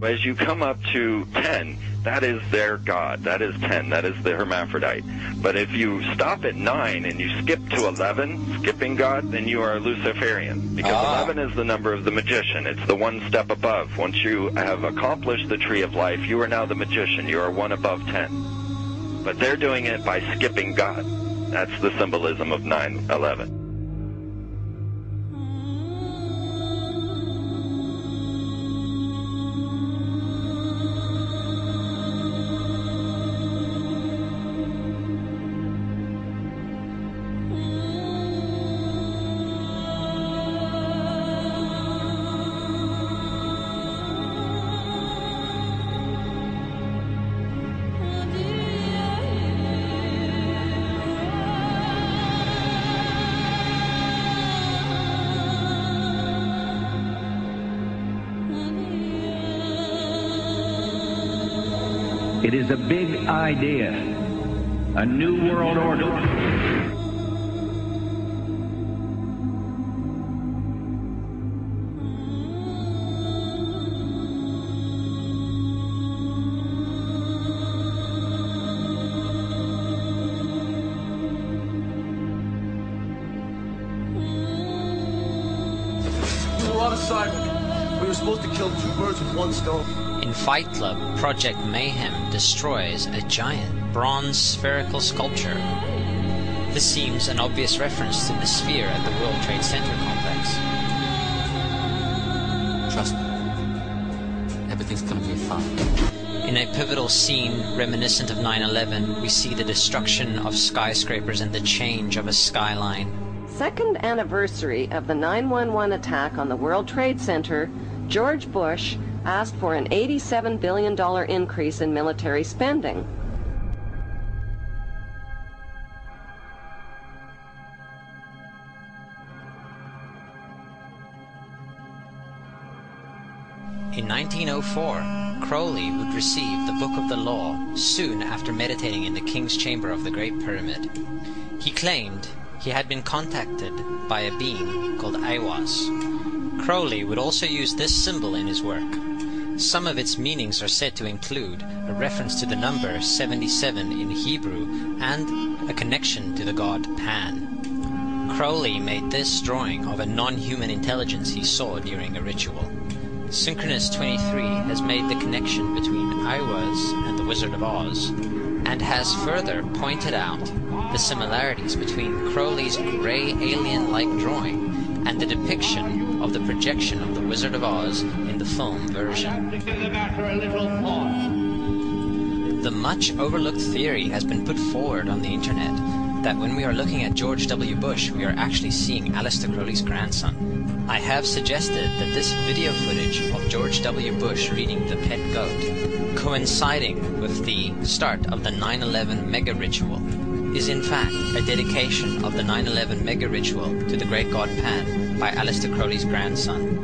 As you come up to 10, that is their God. That is 10. That is the hermaphrodite. But if you stop at 9 and you skip to 11, skipping God, then you are Luciferian. Because 11 is the number of the magician. It's the one step above. Once you have accomplished the tree of life, you are now the magician. You are one above 10. But they're doing it by skipping God. That's the symbolism of 9/11. It is a big idea, a new world order. We were on assignment. We were supposed to kill 2 birds with 1 stone. In Fight Club, Project Mayhem destroys a giant bronze spherical sculpture. This seems an obvious reference to the sphere at the World Trade Center complex. Trust me, everything's gonna be fine. In a pivotal scene reminiscent of 9/11, we see the destruction of skyscrapers and the change of a skyline. Second anniversary of the 9/11 attack on the World Trade Center, George Bush asked for an $87 billion increase in military spending. In 1904, Crowley would receive the Book of the Law soon after meditating in the King's Chamber of the Great Pyramid. He claimed he had been contacted by a being called Aiwass. Crowley would also use this symbol in his work. Some of its meanings are said to include a reference to the number 77 in Hebrew and a connection to the god Pan. Crowley made this drawing of a non-human intelligence he saw during a ritual. Synchronous 23 has made the connection between Aiwass and the Wizard of Oz, and has further pointed out the similarities between Crowley's grey alien-like drawing and the depiction of the projection of the Wizard of Oz in the film version. The much overlooked theory has been put forward on the internet that when we are looking at George W. Bush, we are actually seeing Aleister Crowley's grandson. I have suggested that this video footage of George W. Bush reading The Pet Goat, coinciding with the start of the 9/11 mega ritual, is in fact a dedication of the 9/11 mega ritual to the great god Pan by Aleister Crowley's grandson.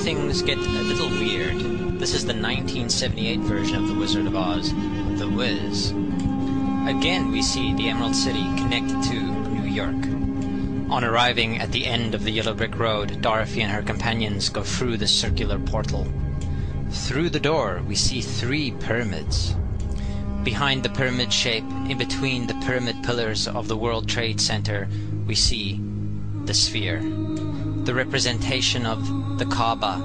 Things get a little weird. This is the 1978 version of The Wizard of Oz, The Wiz. Again we see the Emerald City connected to New York. On arriving at the end of the Yellow Brick Road, Dorothy and her companions go through the circular portal. Through the door we see 3 pyramids. Behind the pyramid shape, in between the pyramid pillars of the World Trade Center, we see the sphere. The representation of the Kaaba.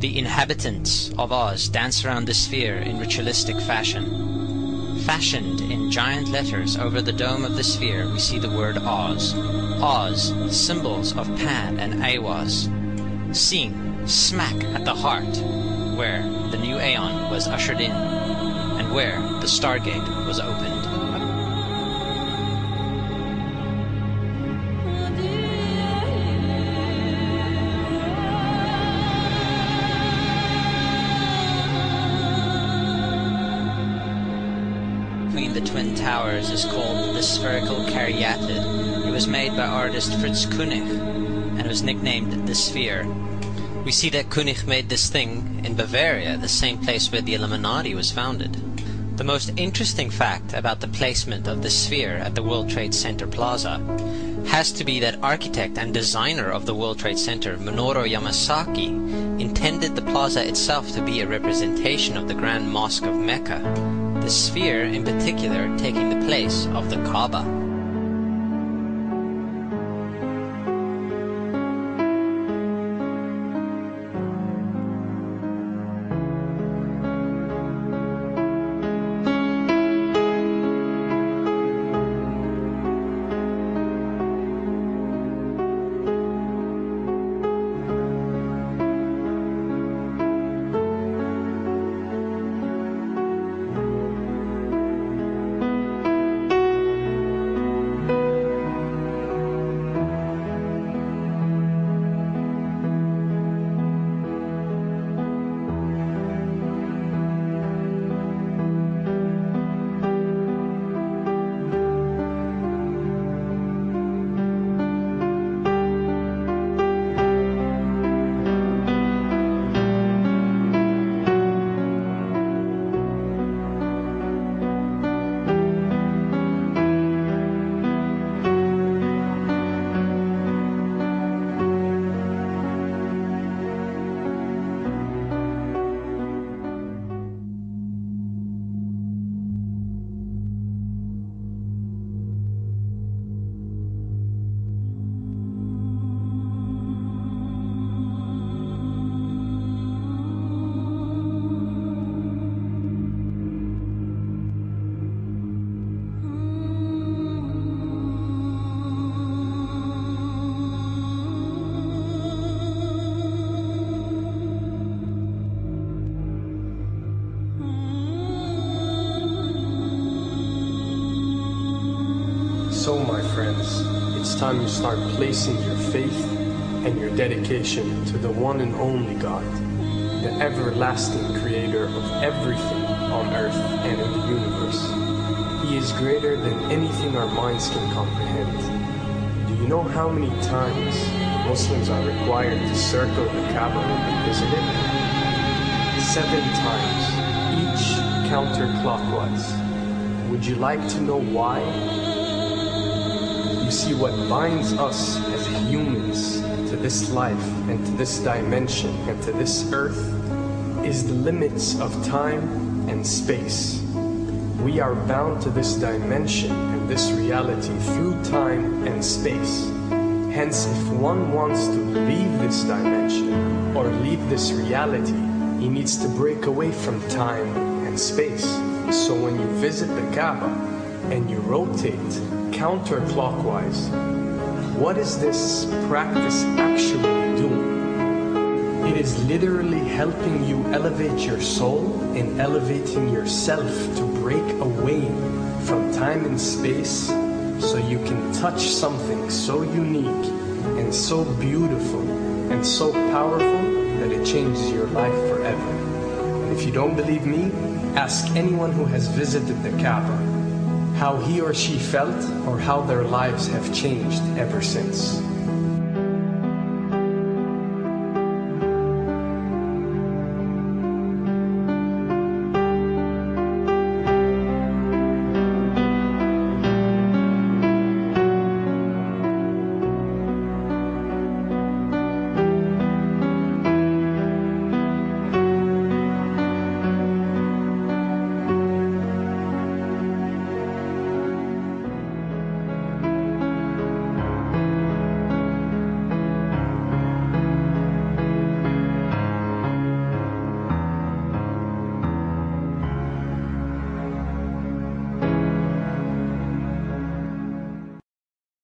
The inhabitants of Oz dance around the sphere in ritualistic fashion. Fashioned in giant letters over the dome of the sphere, we see the word Oz. Oz, symbols of Pan and Aiwass, seen smack at the heart where the new Aeon was ushered in, and where the Stargate was opened. Between the Twin Towers is called the Spherical Caryatid. It was made by artist Fritz Koenig and was nicknamed the Sphere. We see that Koenig made this thing in Bavaria, the same place where the Illuminati was founded. The most interesting fact about the placement of the sphere at the World Trade Center Plaza has to be that architect and designer of the World Trade Center, Minoru Yamasaki, intended the plaza itself to be a representation of the Grand Mosque of Mecca, the sphere in particular taking the place of the Kaaba. So, my friends, it's time you start placing your faith and your dedication to the one and only God, the everlasting creator of everything on earth and in the universe. He is greater than anything our minds can comprehend. Do you know how many times Muslims are required to circle the Kaaba when they visit it? 7 times, each counterclockwise. Would you like to know why? You see, what binds us as humans to this life and to this dimension and to this earth is the limits of time and space. We are bound to this dimension and this reality through time and space. Hence, if one wants to leave this dimension or leave this reality, he needs to break away from time and space. So when you visit the Kaaba and you rotate counterclockwise, what is this practice actually doing? It is literally helping you elevate your soul and elevating yourself to break away from time and space so you can touch something so unique and so beautiful and so powerful that it changes your life forever. And if you don't believe me, ask anyone who has visited the Kaaba how he or she felt or how their lives have changed ever since.